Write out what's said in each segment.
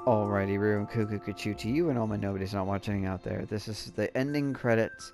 Alrighty, Rue Cuckoo Kachu to you and all my nobodies not watching out there. This is the ending credits.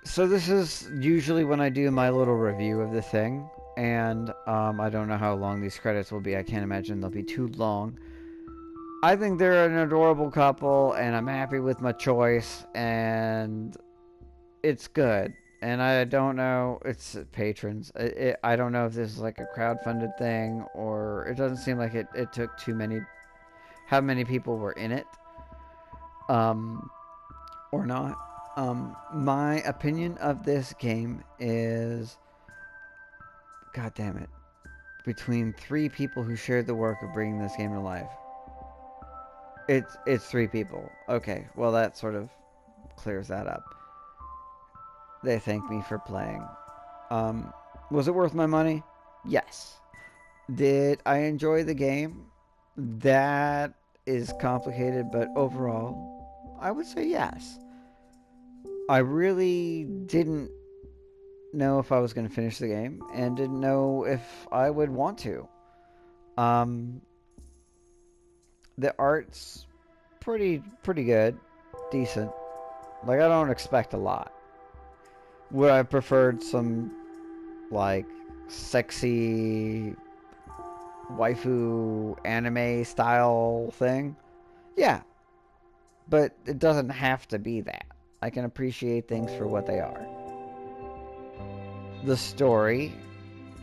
So this is usually when I do my little review of the thing, and I don't know how long these credits will be. I can't imagine they'll be too long. I think they're an adorable couple, and I'm happy with my choice, and it's good. And I don't know, it's patrons. I don't know if this is like a crowdfunded thing, or it doesn't seem like it took too many, how many people were in it, um, or not. My opinion of this game is, god damn it, between three people who shared the work of bringing this game to life. It's three people. Okay, well that sort of clears that up. They thank me for playing. Um, was it worth my money? Yes. Did I enjoy the game? That is complicated, but overall, I would say yes. I really didn't know if I was going to finish the game and didn't know if I would want to. Um, the art's pretty good, decent. Like I don't expect a lot. Would I preferred some like sexy waifu anime style thing? Yeah, but it doesn't have to be that. I can appreciate things for what they are. The story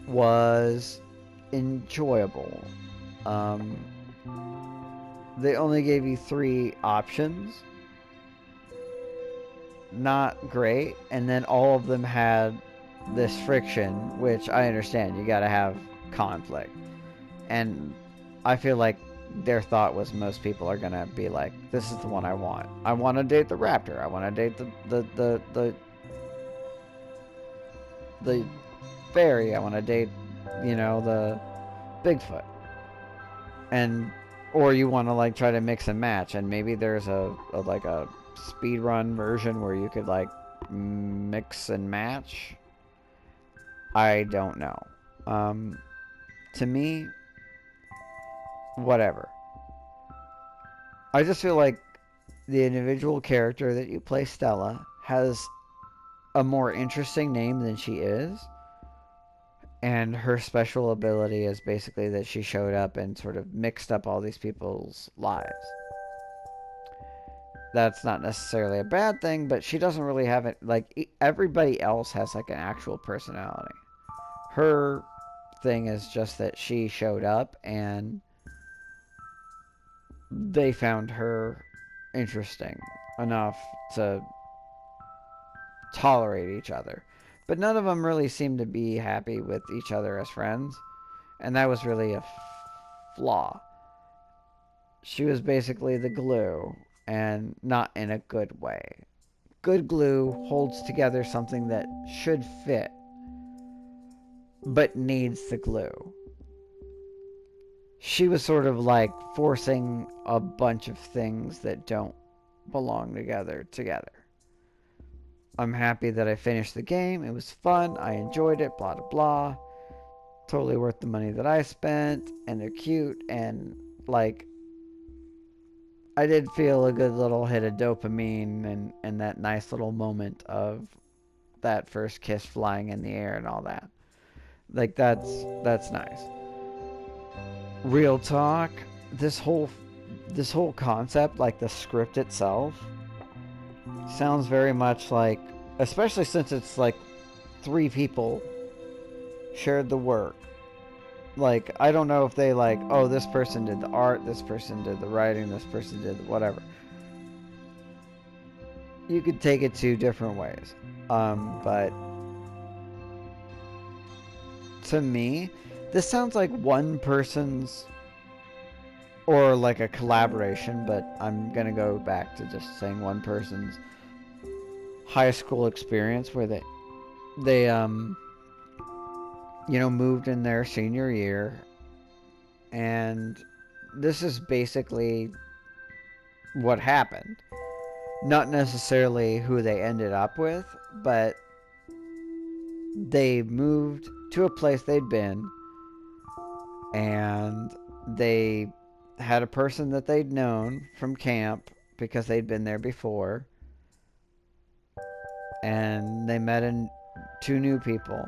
was enjoyable. Um, they only gave you three options. Not great. And then all of them had this friction, which I understand. You gotta have conflict. And I feel like their thought was most people are gonna be like, this is the one I want. I want to date the Raptor. I want to date the fairy. I want to date, the Bigfoot. And or you want to like try to mix and match, and maybe there's a like a speed run version where you could like mix and match. I don't know. To me, whatever. I just feel like the individual character that you play, Stella, has a more interesting name than she is. And her special ability is basically that she showed up and sort of mixed up all these people's lives. That's not necessarily a bad thing, but she doesn't really have it. Like, everybody else has, like, an actual personality. Her thing is just that she showed up and they found her interesting enough to tolerate each other. But none of them really seemed to be happy with each other as friends. And that was really a flaw. She was basically the glue, and not in a good way. Good glue holds together something that should fit, but needs the glue. She was sort of like forcing a bunch of things that don't belong together. I'm happy that I finished the game. It was fun. I enjoyed it. Blah, blah, blah. Totally worth the money that I spent. And they're cute. And, like, I did feel a good little hit of dopamine and that nice little moment of that first kiss flying in the air and all that. Like, that's nice. Real talk, this whole concept, like the script itself, sounds very much like, especially since it's like three people shared the work. Like, I don't know if they like, oh, this person did the art, this person did the writing, this person did whatever. You could take it two different ways. But to me, this sounds like one person's, or like a collaboration, but I'm gonna go back to just saying one person's high school experience where they moved in their senior year, and this is basically what happened. Not necessarily who they ended up with, but they moved to a place they'd been, and they had a person that they'd known from camp because they'd been there before, and they met two new people,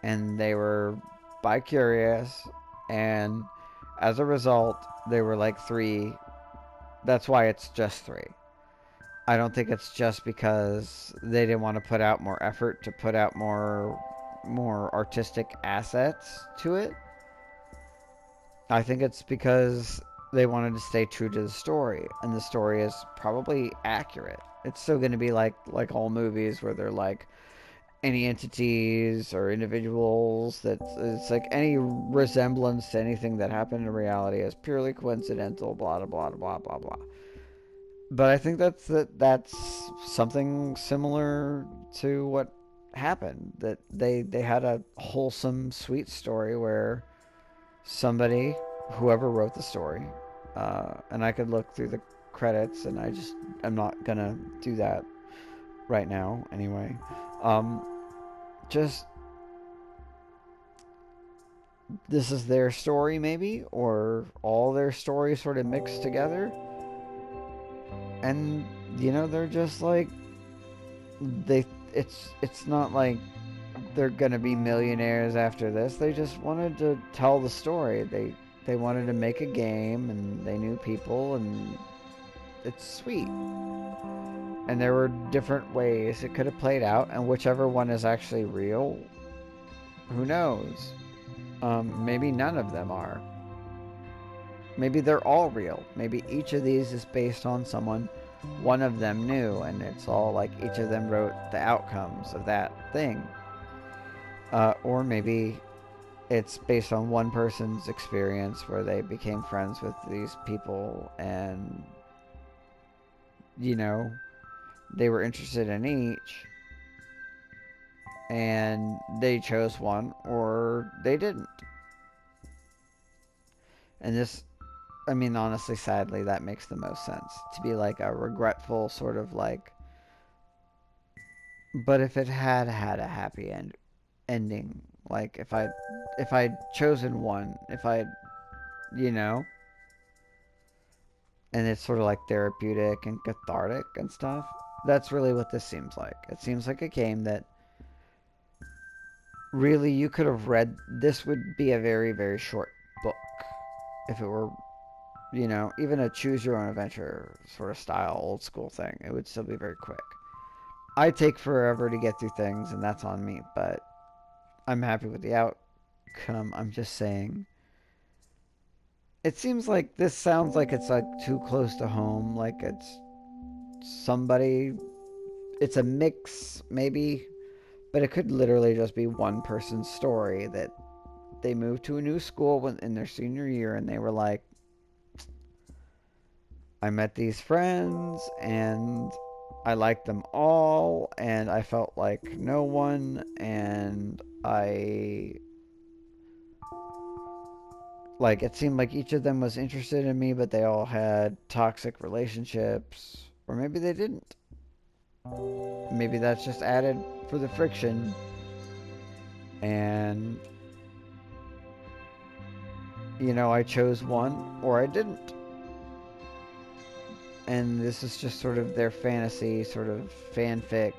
and they were bi-curious, and as a result, they were like three. That's why it's just three. I don't think it's just because they didn't want to put out more effort to put out more artistic assets to it. I think it's because they wanted to stay true to the story, and the story is probably accurate. It's still going to be like all movies where they're like any entities or individuals, that it's like any resemblance to anything that happened in reality is purely coincidental, blah blah blah blah blah blah. But I think that's something similar to what happened. That they had a wholesome, sweet story where somebody, whoever wrote the story, and I could look through the credits, and I'm not gonna do that right now anyway. Just this is their story, maybe, or all their stories sort of mixed together, and they're just like it's not like they're gonna be millionaires after this. They just wanted to tell the story. They wanted to make a game, and they knew people, and it's sweet. And there were different ways it could have played out, and whichever one is actually real, who knows? Maybe none of them are. Maybe they're all real. Maybe each of these is based on someone one of them knew, and it's all like each of them wrote the outcomes of that thing. Or maybe it's based on one person's experience where they became friends with these people, and they were interested in each, and they chose one, or they didn't. And this, I mean, honestly, sadly, that makes the most sense. To be like a regretful sort of like, but if it had a happy ending, like if I'd chosen one, if I'd, and it's sort of like therapeutic and cathartic and stuff. That's really what this seems like. It seems like a game that really you could have read. This would be a very, very short book if it were, even a choose your own adventure sort of style, old school thing. It would still be very quick. I take forever to get through things, and that's on me, but I'm happy with the outcome. I'm just saying, it seems like this sounds like it's like too close to home, like it's somebody, it's a mix maybe, but it could literally just be one person's story that they moved to a new school in their senior year, and they were like, I met these friends and I liked them all, and I felt like no one, and it seemed like each of them was interested in me, but they all had toxic relationships. Or maybe they didn't. Maybe that's just added for the friction. And, I chose one, or I didn't. And this is just sort of their fantasy, sort of fanfic,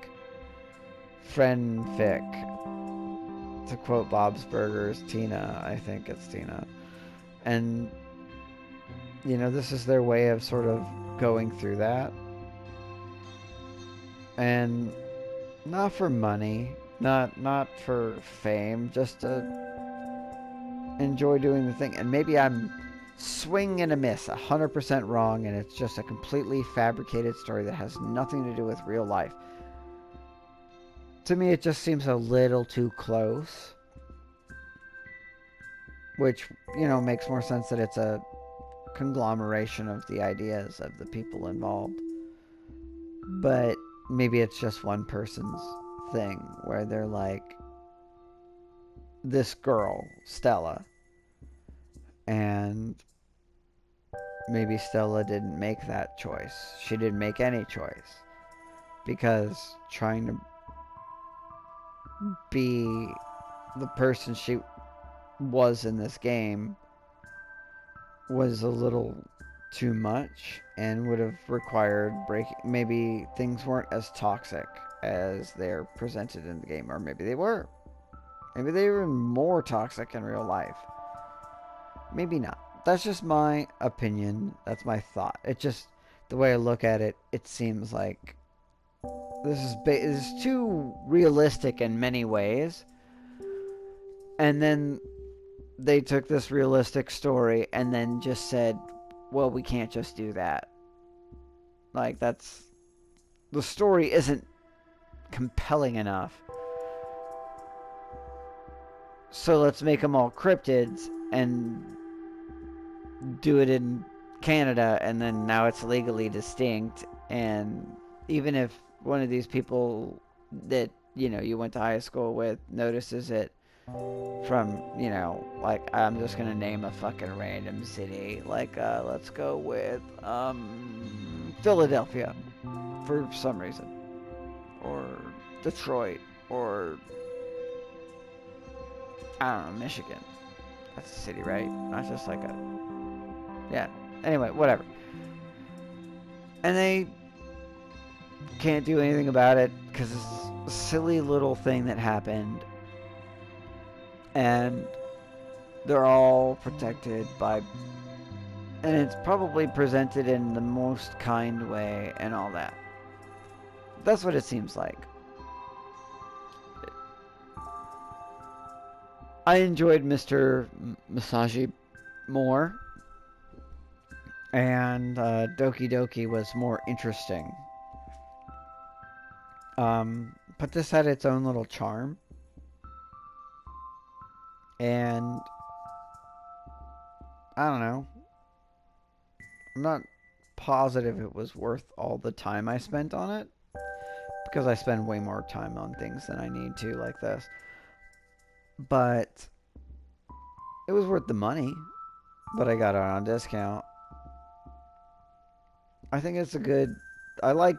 friendfic. To quote Bob's Burgers, Tina, I think it's Tina. And, this is their way of sort of going through that. And not for money, not for fame, just to enjoy doing the thing. And maybe I'm swing and a miss, 100% wrong, and it's just a completely fabricated story that has nothing to do with real life. To me, it just seems a little too close. Which, makes more sense that it's a conglomeration of the ideas of the people involved. But maybe it's just one person's thing, where they're like, this girl, Stella, and maybe Stella didn't make that choice. She didn't make any choice. Because trying to be the person she was in this game was a little too much and would have required breaking. Maybe things weren't as toxic as they're presented in the game, or maybe they were. Maybe they were more toxic in real life. Maybe not. That's just my opinion. That's my thought. It just, the way I look at it, it seems like this is too realistic in many ways. And then they took this realistic story and then just said, well, we can't just do that. Like, the story isn't compelling enough. So let's make them all cryptids and do it in Canada, and then now it's legally distinct. And even if one of these people that, you know, you went to high school with notices it from, you know, like, I'm just gonna name a fucking random city, like, let's go with, Philadelphia, for some reason, or Detroit, or, I don't know, Michigan. That's a city, right? Not just like a, yeah, anyway, whatever. And they can't do anything about it, because it's a silly little thing that happened, and they're all protected by, and it's probably presented in the most kind way and all that. That's what it seems like. I enjoyed Mr. Masaji more, and Doki Doki was more interesting. But this had its own little charm, and I don't know. I'm not positive it was worth all the time I spent on it, because I spend way more time on things than I need to, like this. But it was worth the money, but I got it on discount. I think it's a good. I like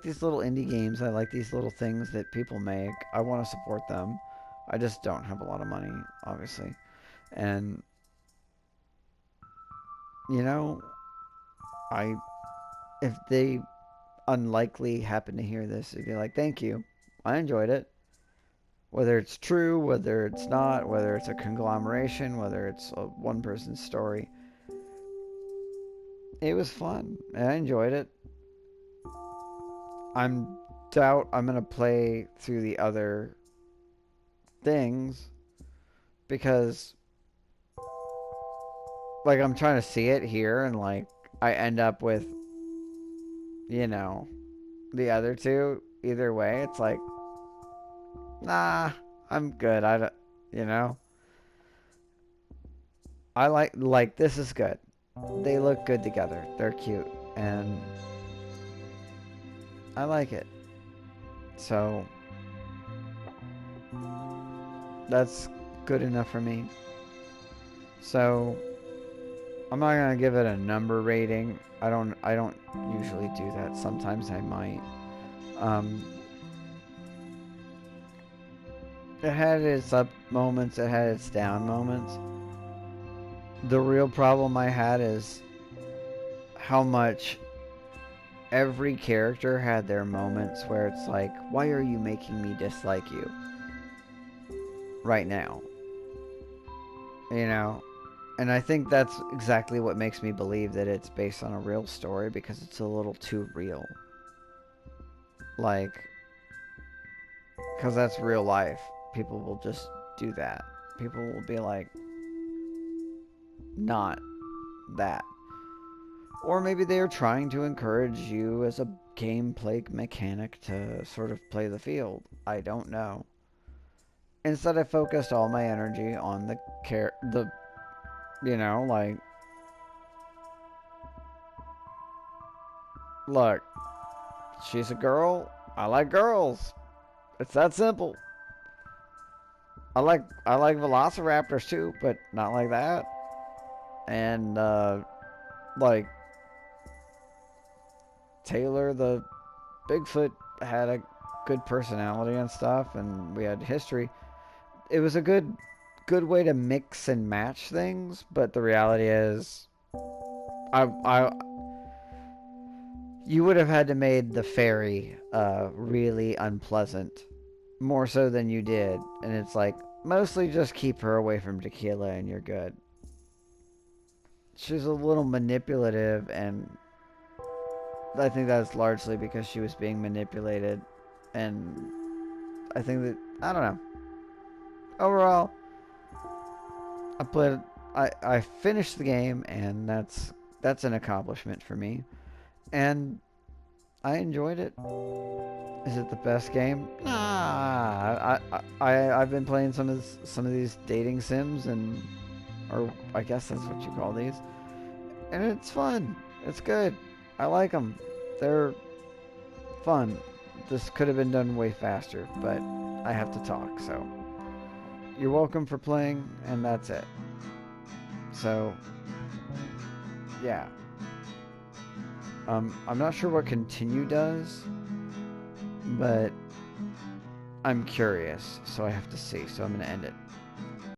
these little indie games. I like these little things that people make. I want to support them. I just don't have a lot of money, obviously. And you know, I if they unlikely happen to hear this, they'd be like, "Thank you. I enjoyed it." Whether it's true, whether it's not, whether it's a conglomeration, whether it's a one person's story. It was fun. I enjoyed it. I'm doubt I'm gonna play through the other things, because like I'm trying to see it here, and like I end up with, you know, the other two. Either way, it's like, nah, I'm good. I don't, you know, I like this is good. They look good together. They're cute, and I like it. So that's good enough for me. So I'm not gonna give it a number rating. I don't usually do that. Sometimes I might. It had its up moments, it had its down moments. The real problem I had is how much every character had their moments where it's like, why are you making me dislike you right now? You know? And I think that's exactly what makes me believe that it's based on a real story, because it's a little too real. Like, because that's real life. People will just do that. People will be like, not that. Or maybe they are trying to encourage you as a gameplay mechanic to sort of play the field. I don't know. Instead, I focused all my energy on you know, like, look, she's a girl. I like girls. It's that simple. I like velociraptors too, but not like that. And like Taylor the Bigfoot had a good personality and stuff, and we had history. It was a good way to mix and match things, but the reality is I you would have had to made the fairy really unpleasant, more so than you did, and it's like mostly just keep her away from Tequila and you're good. She's a little manipulative, and I think that's largely because she was being manipulated, and I think that I don't know. Overall, I finished the game, and that's an accomplishment for me, and I enjoyed it. Is it the best game? Nah. I've been playing some of these dating sims, and or I guess that's what you call these, and it's fun. It's good. I like them. They're fun. This could have been done way faster, but I have to talk, so you're welcome for playing, and that's it. So yeah. I'm not sure what continue does, but I'm curious, so I have to see. So I'm gonna end it.